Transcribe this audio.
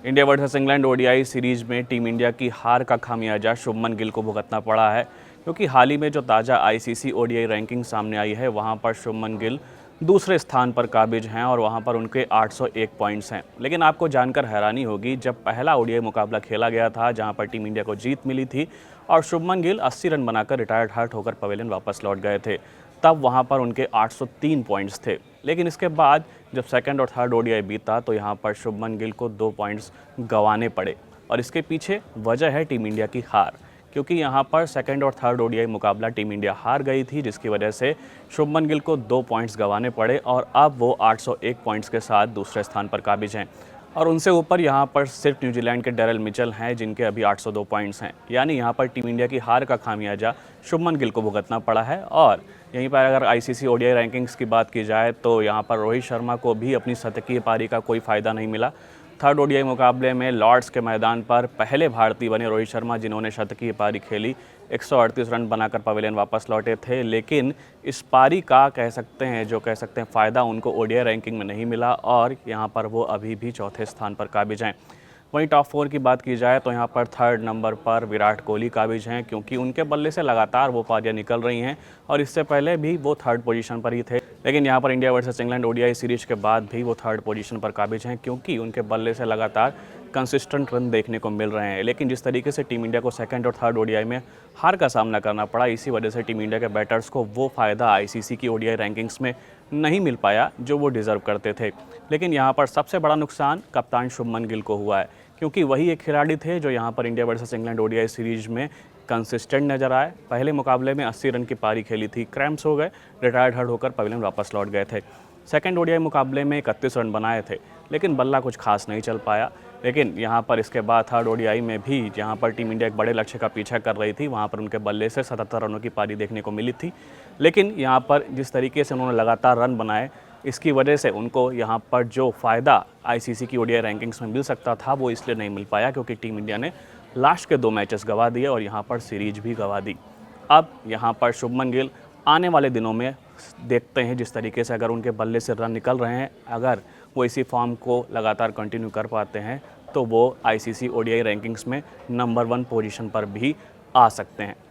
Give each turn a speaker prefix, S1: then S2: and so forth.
S1: India versus England ODI series में team India की हार का खामियाजा शुभमन गिल को भुगतना पड़ा है, क्योंकि हाल ही में जो ताज़ा आईसीसी ओडीआई रैंकिंग सामने आई है वहां पर शुभमन गिल दूसरे स्थान पर काबिज हैं और वहां पर उनके 801 पॉइंट्स हैं। लेकिन आपको जानकर हैरानी होगी, जब पहला ओडीआई मुकाबला खेला गया था जहां पर टीम इंडिया को जीत मिली थी और शुभमन गिल 80 रन बनाकर रिटायर्ड हर्ट होकर पवेलियन वापस लौट गए थे, तब वहां पर उनके 803 पॉइंट्स थे। लेकिन इसके बाद जब सेकंड और थर्ड ओडीआई बीता तो यहां पर शुभमन गिल को 2 पॉइंट्स गंवाने पड़े और इसके पीछे वजह है टीम इंडिया की हार, क्योंकि यहां पर सेकंड और थर्ड ओडीआई मुकाबला टीम इंडिया हार गई थी, जिसकी वजह से शुभमन गिल को 2 पॉइंट्स गंवाने पड़े और अब वो 801 पॉइंट्स के साथ दूसरे स्थान पर काबिज हैं। और उनसे ऊपर यहाँ पर सिर्फ न्यूजीलैंड के डेरिल मिचेल हैं, जिनके अभी 802 पॉइंट्स हैं। यानी यहाँ पर टीम इंडिया की हार का खामियाजा शुभमन गिल को भुगतना पड़ा है। और यहीं पर अगर आईसीसी ओडीआई रैंकिंग्स की बात की जाए तो यहाँ पर रोहित शर्मा को भी अपनी शतकीय पारी का कोई फ़ायदा नहीं मिला। थर्ड ओडीआई मुकाबले में लॉर्ड्स के मैदान पर पहले भारतीय बने रोहित शर्मा, जिन्होंने शतकीय पारी खेली, 138 रन बनाकर पवेलियन वापस लौटे थे। लेकिन इस पारी का कह सकते हैं फ़ायदा उनको ओडीआई रैंकिंग में नहीं मिला और यहाँ पर वो अभी भी चौथे स्थान पर काबिज हैं। वहीं टॉप 4 की बात की जाए तो यहाँ पर थर्ड नंबर पर विराट कोहली काबिज हैं, क्योंकि उनके बल्ले से लगातार वो पारियां निकल रही हैं और इससे पहले भी वो थर्ड पोजीशन पर ही थे। लेकिन यहाँ पर India versus England ODI series के बाद भी वो थर्ड पोजीशन पर काबिज हैं, क्योंकि उनके बल्ले से लगातार कंसिस्टेंट रन देखने को मिल रहे हैं। लेकिन जिस तरीके से टीम इंडिया को सेकंड और थर्ड ओडीआई में हार का सामना करना पड़ा, इसी वजह से टीम इंडिया के बैटर्स को वो फ़ायदा आईसीसी की ओडीआई रैंकिंग्स में नहीं मिल पाया जो वो डिज़र्व करते थे। लेकिन यहाँ पर सबसे बड़ा नुकसान कप्तान शुभमन गिल को हुआ है, क्योंकि वही एक खिलाड़ी थे जो यहाँ पर India versus England ODI series में कंसिस्टेंट नजर आए। पहले मुकाबले में 80 रन की पारी खेली थी, क्रैम्प्स हो गए, रिटायर्ड हर्ट होकर पवेलियन वापस लौट गए थे। सेकंड ओडीआई मुकाबले में 31 रन बनाए थे, लेकिन बल्ला कुछ खास नहीं चल पाया। लेकिन यहाँ पर इसके बाद थर्ड ओडीआई में भी जहाँ पर टीम इंडिया एक बड़े लक्ष्य का पीछा कर रही थी, वहाँ पर उनके बल्ले से 77 रनों की पारी देखने को मिली थी। लेकिन यहाँ पर जिस तरीके से उन्होंने लगातार रन बनाए, इसकी वजह से उनको यहाँ पर जो फ़ायदा आईसीसी की ओडीआई रैंकिंग्स में मिल सकता था वो इसलिए नहीं मिल पाया, क्योंकि टीम इंडिया ने लास्ट के 2 मैचेस गंवा दिए और यहाँ पर सीरीज भी गंवा दी। अब यहाँ पर शुभमन गिल आने वाले दिनों में देखते हैं, जिस तरीके से अगर उनके बल्ले से रन निकल रहे हैं, अगर वो इसी फॉर्म को लगातार कंटिन्यू कर पाते हैं तो वो आईसीसी ओडीआई रैंकिंग्स में नंबर 1 पोजीशन पर भी आ सकते हैं।